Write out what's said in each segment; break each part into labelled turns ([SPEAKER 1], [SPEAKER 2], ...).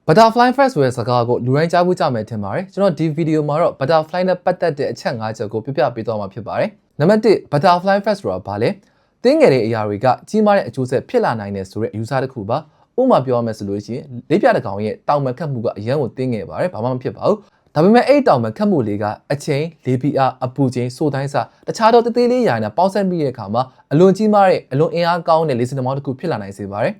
[SPEAKER 1] Butterfly Effect ဆိုတဲ့စကားကိုလူတိုင်းကြားဖို့ကြမယ်ထင်ပါတယ်ကျွန်တော်ဒီဗီဒီယိုမှာတော့ Butterfly နဲ့ပတ်သက်တဲ့အချက်၅ချက်ကိုပြပြပေးသွားမှာဖြစ်ပါတယ်နံပါတ်1 Butterfly Effect ဆိုတာဘာလဲတင်းငယ်တဲ့အရာတွေကကြီးမားတဲ့အကျိုးဆက်ဖြစ်လာနိုင်တယ်ဆိုတဲ့ user တစ်ခုပါဥပမာပြောရမယ်ဆိုလို့ရှိရင်လေးပြတစ်ကောင်ရဲ့တောင်ပံခတ်မှုကအရန်ကိုတင်းငယ်ပါတယ်ဘာမှမဖြစ်ပါဘူးဒါပေမဲ့အဲ့တောင်ပံခတ်မှုလေးကအချိန်လေးပြအပူချိန်စိုးတိုင်းစားတခြားသောတသေးလေးရာနဲ့ပေါင်းစပ်မိတဲ့အခါမှာအလွန်ကြီးမားတဲ့အလွန်အင်အားကောင်းတဲ့လေစင်တမောင်းတစ်ခုဖြစ်လာနိုင်စေပါတယ်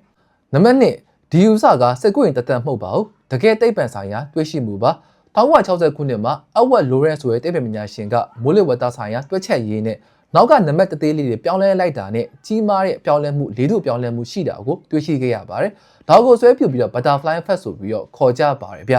[SPEAKER 1] နံပါတ်2ဒီ user ကစိတ်ကူးရင်တသက်မဟုတ်ပါဘူးတကယ်သိပ္ပံဆိုင်ရာတွေ့ရှိမှုပါ1960ခုနှစ်မှာအဝက်လိုရက်ဆိုတဲ့သိပ္ပံပညာရှင်ကမိုးလေဝသဆိုင်ရာတွက်ချက်ရေးနဲ့နောက်ကနံပါတ်တသေးလေးတွေပြောင်းလဲလိုက်တာနဲ့ကြီးမားတဲ့ပြောင်းလဲမှုလေးတို့ပြောင်းလဲမှုရှိတာကိုတွေ့ရှိခဲ့ရပါတယ်ဒါကိုဆွဲပြုတ်ပြီးတော့ butterfly effect ဆိုပြီးတော့ခေါ်ကြပါတယ်ဗျ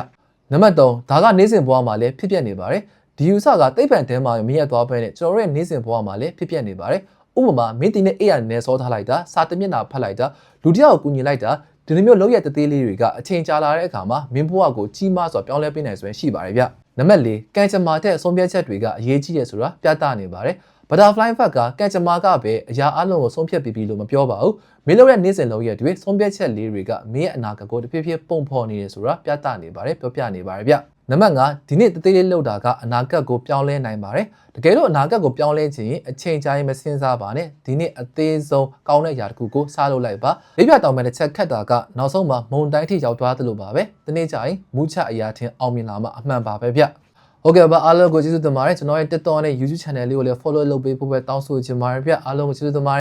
[SPEAKER 1] နံပါတ်3ဒါကနေ့စဉ်ဘဝမှာလည်းဖြစ်ပျက်နေပါတယ်ဒီ user ကသိပ္ပံတဲမှာမြင်ရသွားပဲနဲ့ကျွန်တော်တို့ရဲ့နေ့စဉ်ဘဝမှာလည်းဖြစ်ပျက်နေပါတယ်ဥပမာမင်းတီနဲ့အေးရနယ်စောထားလိုက်တာစာတမျက်နှာဖတ်လိုက်တာလူတစ်ယောက်ကိုကူညီလိုက်တာဒီလိုမျိုးလောက်ရတသေးလေးတွေကအချိန်ကြာလာတဲ့အခါမှာမင်းဘဝကိုကြီးမားစွာပြောင်းလဲပေးနိုင်စွမ်းရှိပါတယ်ဗျနံပါတ်4ကံကြမ္မာတဲ့အဆုံးဖြတ်ချက်တွေကအရေးကြီးတယ်ဆိုတာပြသနေပါတယ် Butterfly Effect ကကံကြမ္မာကပဲအရာအလုံးကိုဆုံးဖြတ်ပြီးလို့မပြောပါဘူးမင်းလောက်တဲ့နေ့စဉ်လောက်ရတွေဆုံးဖြတ်ချက်လေးတွေကမင်းရဲ့အနာဂတ်ကိုတဖြည်းဖြည်းပုံဖော်နေတယ်ဆိုတာပြသနေပါတယ်ပြောပြနေပါတယ်ဗျနံပါတ်5ဒီနေ့တသေးလေးလောက်တာကအနာဂတ်ကိုပြောင်းလဲနိုင်ပါတယ်တကယ်လို့အနာဂတ်ကိုပြောင်းလဲခြင်းအချိန်ကြာရင်မစင်စားပါနဲ့ဒီနေ့အသေးဆုံးကောင်းတဲ့အရာတစ်ခုကိုစားလုပ်လိုက်ပါလေးပြတောင်မဲ့တစ်ချက်ခတ်တာကနောက်ဆုံးမှာမုံတိုင်းထိရောက်သွားသလိုပါပဲဒီနေ့ကြာရင်မူးချအရာထင်အောင်မြင်လာမှအမှန်ပါပဲဗျဟုတ်ကဲ့ပါအားလုံးကိုကျေးဇူးတင်ပါတယ်ကျွန်တော်ရဲ့ TikTok နဲ့ YouTube Channel လေးကိုလည်း follow လုပ်ပေးဖို့ပဲတောင်းဆိုချင်ပါတယ်ဗျအားလုံးကိုကျေးဇူးတင်ပါတယ်